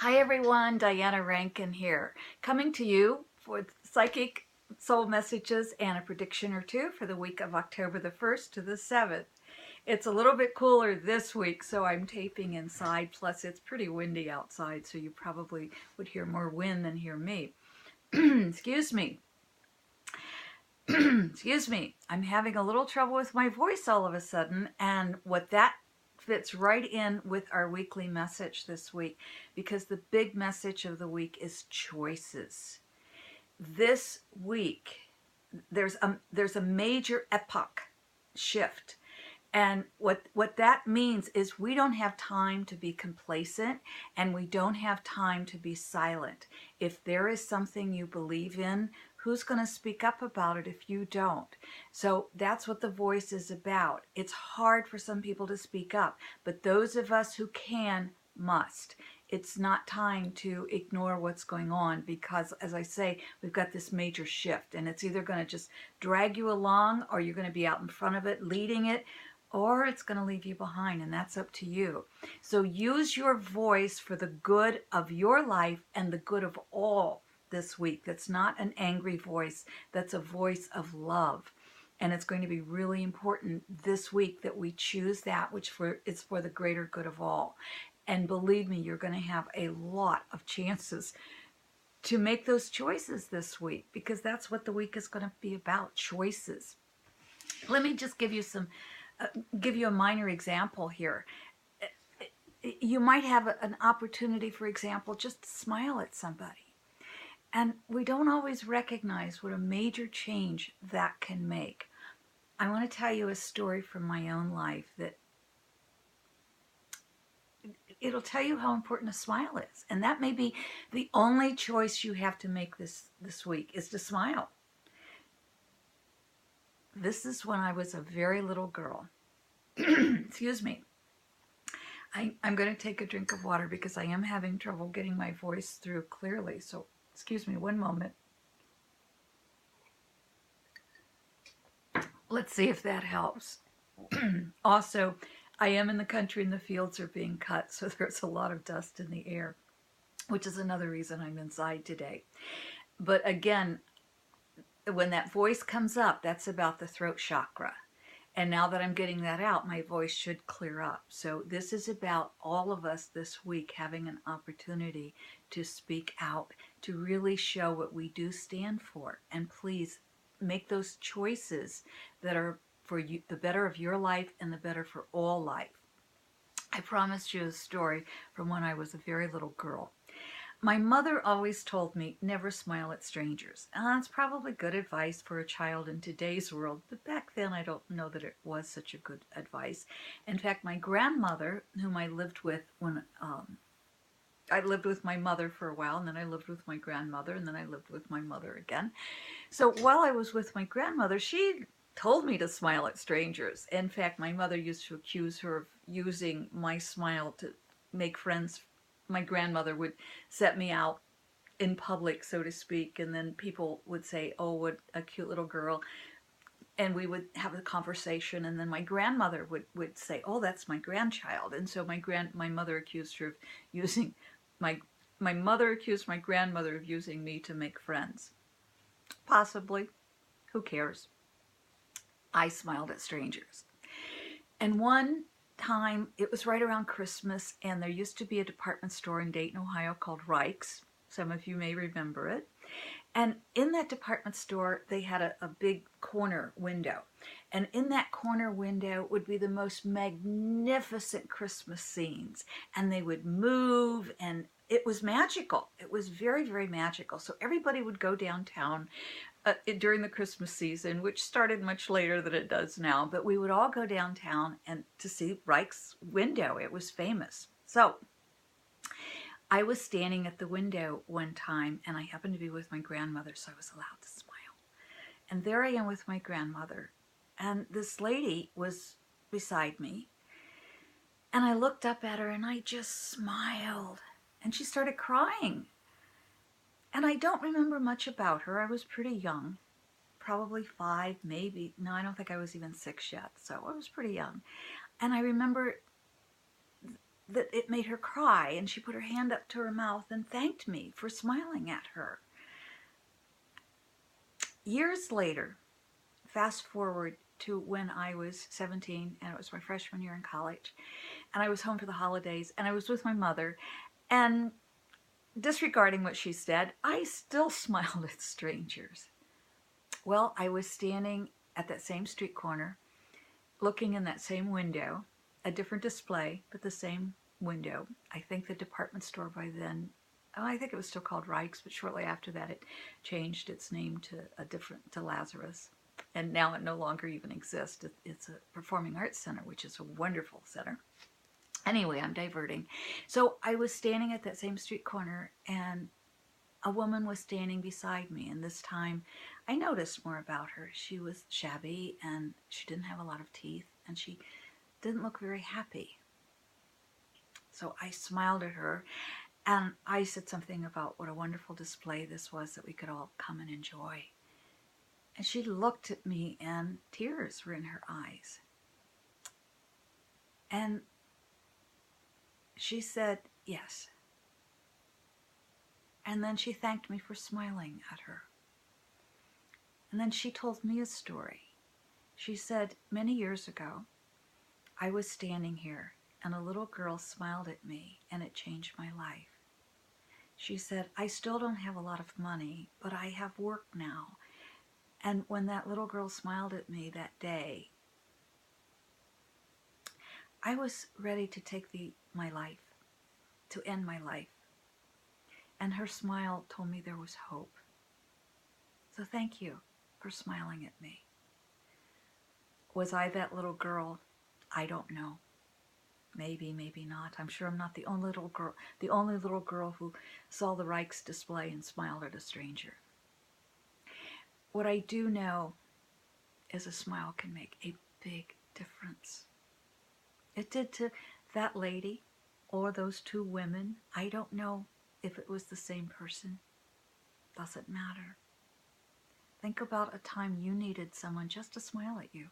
Hi everyone, Diana Rankin here, coming to you for Psychic Soul Messages and a prediction or two for the week of October the 1st to the 7th. It's a little bit cooler this week, so I'm taping inside, plus it's pretty windy outside, so you probably would hear more wind than hear me. Excuse me. Excuse me. I'm having a little trouble with my voice all of a sudden, and what that fits right in with our weekly message this week, because the big message of the week is choices. This week, there's a major epoch shift. And what that means is we don't have time to be complacent, and we don't have time to be silent. If there is something you believe in, who's going to speak up about it if you don't? So that's what the voice is about. It's hard for some people to speak up, but those of us who can must. It's not time to ignore what's going on, because, as I say, we've got this major shift, and it's either going to just drag you along, or you're going to be out in front of it leading it, or it's going to leave you behind, and that's up to you. So use your voice for the good of your life and the good of all this week. That's not an angry voice, that's a voice of love. And it's going to be really important this week that we choose that which is for the greater good of all. And believe me, you're going to have a lot of chances to make those choices this week, because that's what the week is going to be about, choices. Let me just give you a minor example here. You might have an opportunity, for example, just to smile at somebody. And we don't always recognize what a major change that can make. I want to tell you a story from my own life that it'll tell you how important a smile is. And that may be the only choice you have to make this week, is to smile. This is when I was a very little girl. Excuse me. I'm going to take a drink of water because I am having trouble getting my voice through clearly. So excuse me one moment. Let's see if that helps. Also, I am in the country and the fields are being cut, so there's a lot of dust in the air, which is another reason I'm inside today. But again, when that voice comes up, that's about the throat chakra. And now that I'm getting that out, my voice should clear up. So this is about all of us this week having an opportunity to speak out, to really show what we do stand for. And please make those choices that are for you, the better of your life and the better for all life. I promised you a story from when I was a very little girl. My mother always told me never smile at strangers. And that's probably good advice for a child in today's world, but back then I don't know that it was such a good advice. In fact, my grandmother, whom I lived with when I lived with my mother for a while, and then I lived with my grandmother, and then I lived with my mother again. So while I was with my grandmother, she told me to smile at strangers. In fact, my mother used to accuse her of using my smile to make friends. My grandmother would set me out in public, so to speak, and then people would say, oh, what a cute little girl. And we would have a conversation, and then my grandmother would say, oh, that's my grandchild. And so my mother accused her of using my mother accused my grandmother of using me to make friends. Possibly. Who cares? I smiled at strangers. And one time, it was right around Christmas, and there used to be a department store in Dayton, Ohio called Rike's. Some of you may remember it. And in that department store, they had a big corner window. And in that corner window would be the most magnificent Christmas scenes. And they would move, and it was magical. It was very, very magical. So everybody would go downtown during the Christmas season, which started much later than it does now. But we would all go downtown and to see Rike's window. It was famous. So I was standing at the window one time, and I happened to be with my grandmother, so I was allowed to smile. And there I am with my grandmother, and this lady was beside me, and I looked up at her, and I just smiled, and she started crying. And I don't remember much about her. I was pretty young, probably 5, maybe. No, I don't think I was even 6 yet, so I was pretty young. And I remember that it made her cry, and she put her hand up to her mouth and thanked me for smiling at her. Years later, fast forward to when I was 17 and it was my freshman year in college, and I was home for the holidays and I was with my mother, and disregarding what she said, I still smiled at strangers. Well, I was standing at that same street corner, looking in that same window, a different display, but the same window. I think the department store by then, I think it was still called Reich's, but shortly after that it changed its name to Lazarus. And now it no longer even exists. It's a performing arts center, which is a wonderful center. Anyway, I'm diverting. So I was standing at that same street corner, and a woman was standing beside me, and this time I noticed more about her. She was shabby, and she didn't have a lot of teeth, and she didn't look very happy. So I smiled at her, and I said something about what a wonderful display this was that we could all come and enjoy. And she looked at me, and tears were in her eyes. And she said, yes. And then she thanked me for smiling at her. And then she told me a story. She said, many years ago, I was standing here, and a little girl smiled at me, and it changed my life. She said, I still don't have a lot of money, but I have work now. And when that little girl smiled at me that day, I was ready to take my life, to end my life. And her smile told me there was hope. So thank you for smiling at me. Was I that little girl? I don't know. Maybe, maybe not. I'm sure I'm not the only little girl who saw the Reich's display and smiled at a stranger. What I do know is a smile can make a big difference. It did to that lady or those two women. I don't know if it was the same person. Doesn't matter. Think about a time you needed someone just to smile at you.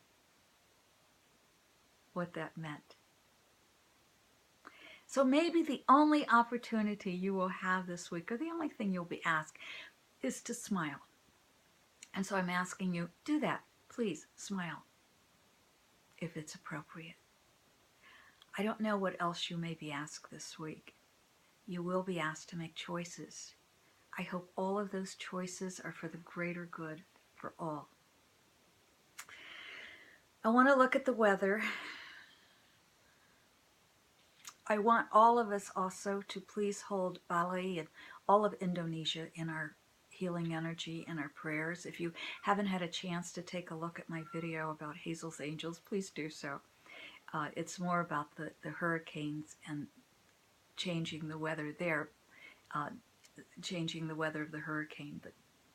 What that meant. So maybe the only opportunity you will have this week, or the only thing you'll be asked, is to smile. And so I'm asking you, do that. Please smile, if it's appropriate. I don't know what else you may be asked this week. You will be asked to make choices. I hope all of those choices are for the greater good for all. I want to look at the weather. I want all of us also to please hold Bali and all of Indonesia in our healing energy and our prayers. If you haven't had a chance to take a look at my video about Hazel's Angels, please do so. It's more about the hurricanes and changing the weather there, changing the weather of the hurricane, but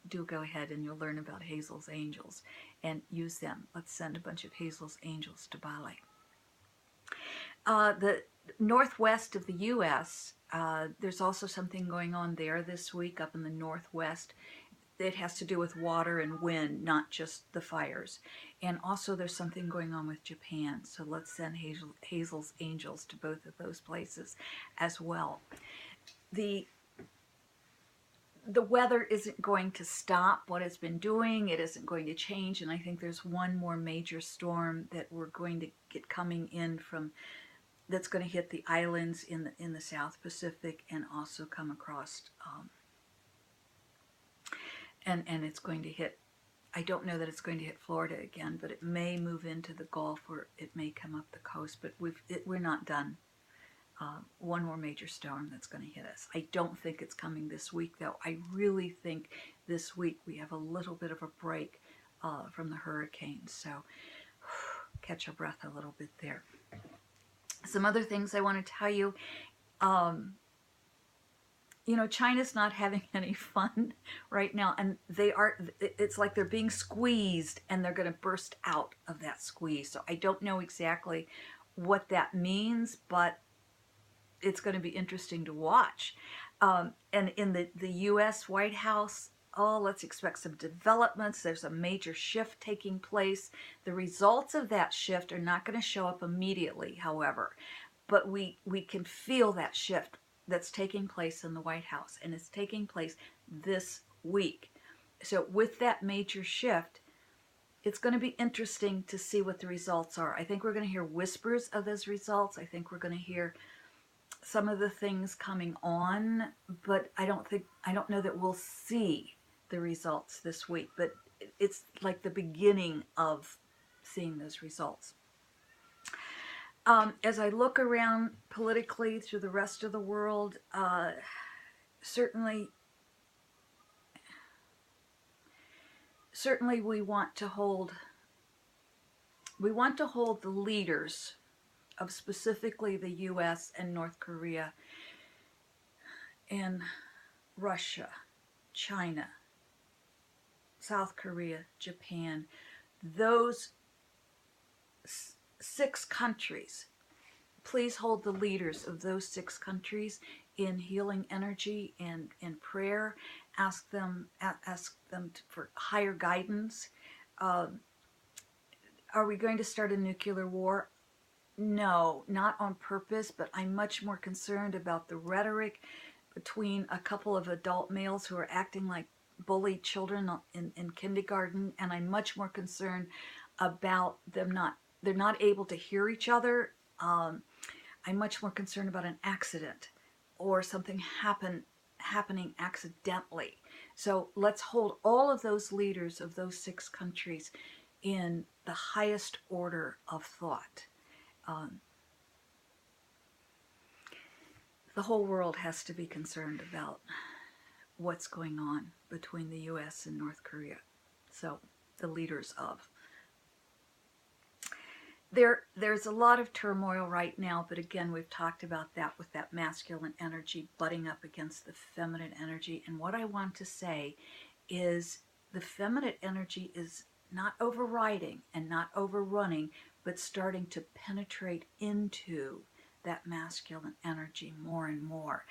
do go ahead and you'll learn about Hazel's Angels and use them. Let's send a bunch of Hazel's Angels to Bali. The northwest of the U.S., there's also something going on there this week up in the northwest. It has to do with water and wind, not just the fires. And also there's something going on with Japan. So let's send Hazel's Angels to both of those places as well. The weather isn't going to stop what it's been doing. It isn't going to change. And I think there's one more major storm that we're going to get coming in from, that's going to hit the islands in the South Pacific and also come across, and it's going to hit, I don't know that it's going to hit Florida again, but it may move into the Gulf or it may come up the coast, but we're not done. One more major storm that's going to hit us. I don't think it's coming this week, though. I really think this week we have a little bit of a break from the hurricanes, so catch your breath a little bit there. Some other things I want to tell you. You know, China's not having any fun right now, and it's like they're being squeezed and they're going to burst out of that squeeze. So I don't know exactly what that means, but it's going to be interesting to watch. And in the U.S. White House, let's expect some developments. There's a major shift taking place. The results of that shift are not going to show up immediately, however. but we can feel that shift that's taking place in the White House, and it's taking place this week. So with that major shift, it's going to be interesting to see what the results are. I think we're going to hear whispers of those results. I think we're going to hear some of the things coming on, but I don't know that we'll see the results this week, but it's like the beginning of seeing those results. As I look around politically through the rest of the world, certainly we want to hold the leaders of specifically the US and North Korea and Russia, China, South Korea, Japan, those 6 countries. Please hold the leaders of those 6 countries in healing energy and in prayer. Ask them for higher guidance. Are we going to start a nuclear war? No, not on purpose, but I'm much more concerned about the rhetoric between a couple of adult males who are acting like bullied children in kindergarten, and I'm much more concerned about they're not able to hear each other. I'm much more concerned about an accident or something happening accidentally. So let's hold all of those leaders of those 6 countries in the highest order of thought. The whole world has to be concerned about what's going on between the US and North Korea. So the leaders of. There's a lot of turmoil right now, but again, we've talked about that with that masculine energy butting up against the feminine energy. And what I want to say is the feminine energy is not overriding and not overrunning, but starting to penetrate into that masculine energy more and more.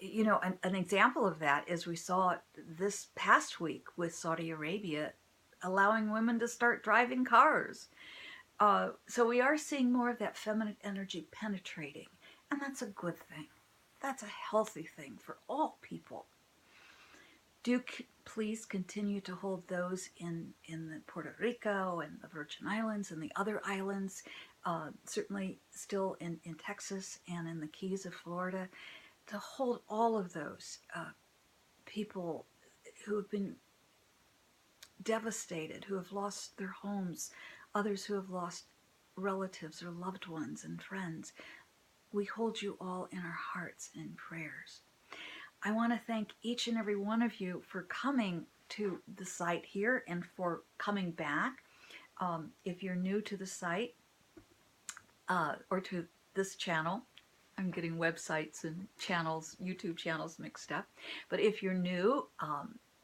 You know, an example of that is we saw this past week with Saudi Arabia allowing women to start driving cars. So we are seeing more of that feminine energy penetrating, and that's a good thing. That's a healthy thing for all people. Do please continue to hold those in the Puerto Rico and the Virgin Islands and the other islands, certainly still in Texas and in the Keys of Florida, to hold all of those people who have been devastated, who have lost their homes, others who have lost relatives or loved ones and friends. We hold you all in our hearts and prayers. I want to thank each and every one of you for coming to the site here and for coming back. If you're new to the site or to this channel, I'm getting websites and channels, YouTube channels mixed up. But if you're new,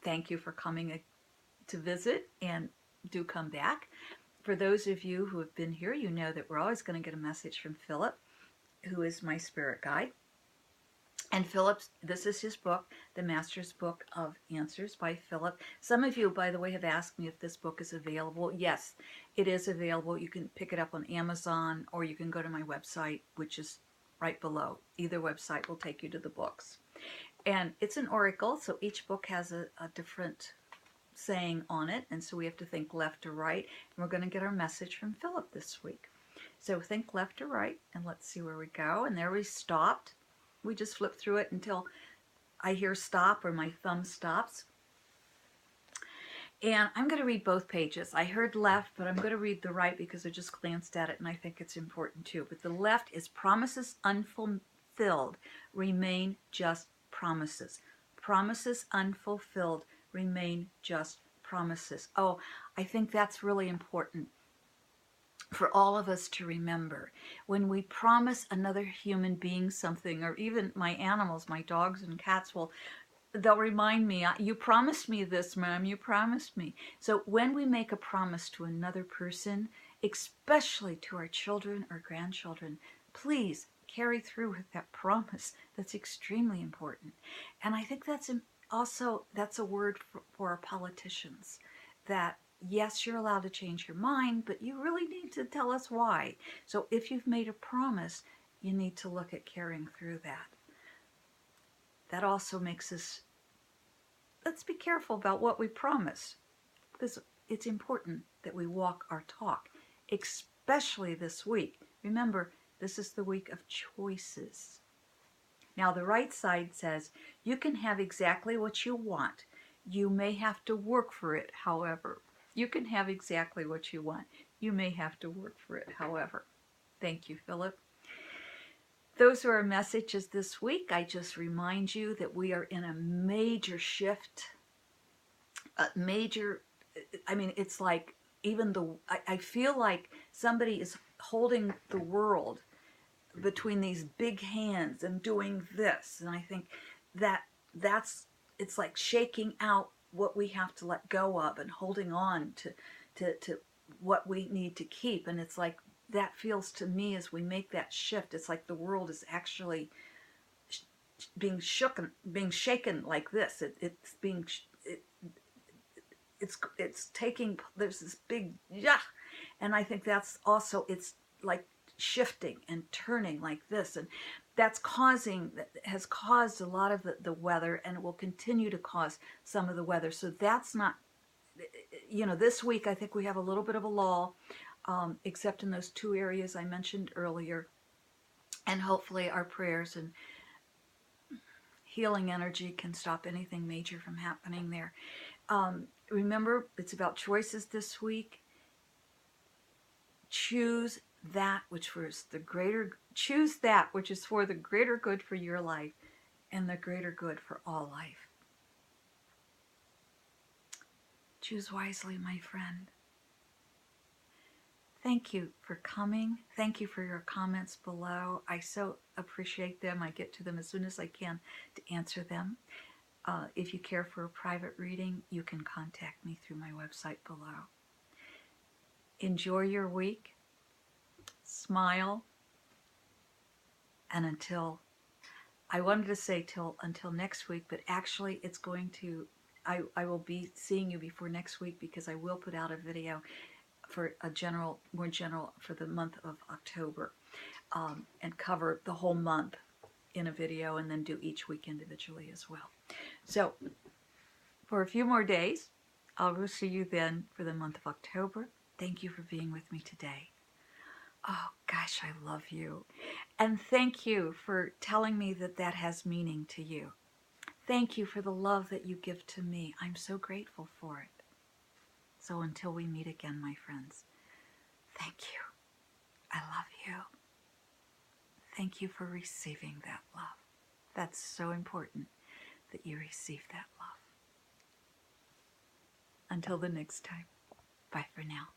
thank you for coming to visit, and do come back. For those of you who have been here, you know that we're always going to get a message from Philip, who is my spirit guide. And Philip, this is his book, The Master's Book of Answers by Philip. Some of you, by the way, have asked me if this book is available. Yes, it is available. You can pick it up on Amazon, or you can go to my website, which is right below. Either website will take you to the books. And it's an oracle, so each book has a different saying on it, and so we have to think left or right. And we're going to get our message from Philip this week. So think left or right, and let's see where we go. And there we stopped. We just flip through it until I hear stop or my thumb stops. And I'm going to read both pages. I heard left, but I'm going to read the right because I just glanced at it and I think it's important too. But the left is promises unfulfilled remain just promises. Promises unfulfilled remain just promises. Oh, I think that's really important for all of us to remember. When we promise another human being something, or even my animals, my dogs and cats they'll remind me, you promised me this, Mom, you promised me. So when we make a promise to another person, especially to our children or grandchildren, please carry through with that promise. That's extremely important. And I think that's a word for our politicians, that yes, you're allowed to change your mind, but you really need to tell us why. So if you've made a promise, you need to look at carrying through that. That also makes us, let's be careful about what we promise. Because it's important that we walk our talk, especially this week. Remember, this is the week of choices. Now, the right side says you can have exactly what you want. You may have to work for it, however. You can have exactly what you want. You may have to work for it, however. Thank you, Philip. Those are our messages this week. I just remind you that we are in a major shift, it's like I feel like somebody is holding the world between these big hands and doing this. And I think it's like shaking out what we have to let go of and holding on to what we need to keep. And it's like, that feels to me as we make that shift, it's like the world is actually being shaken like this. It's taking, there's this big, yeah. And I think that's also, it's like shifting and turning like this. And has caused a lot of the weather, and it will continue to cause some of the weather. So that's not, this week I think we have a little bit of a lull, except in those two areas I mentioned earlier. And hopefully our prayers and healing energy can stop anything major from happening there. Remember, it's about choices this week. Choose that which choose that which is for the greater good for your life and the greater good for all life. Choose wisely, my friend. Thank you for coming. Thank you for your comments below. I so appreciate them. I get to them as soon as I can to answer them. If you care for a private reading, you can contact me through my website below. Enjoy your week. Smile. And I wanted to say until next week, but actually it's going to, I will be seeing you before next week, because I will put out a video for more general for the month of October, and cover the whole month in a video, and then do each week individually as well. So for a few more days, I will see you then for the month of October. Thank you for being with me today. Oh gosh, I love you. And thank you for telling me that has meaning to you. Thank you for the love that you give to me. I'm so grateful for it. So until we meet again, my friends, thank you. I love you. Thank you for receiving that love. That's so important, that you receive that love. Until the next time, bye for now.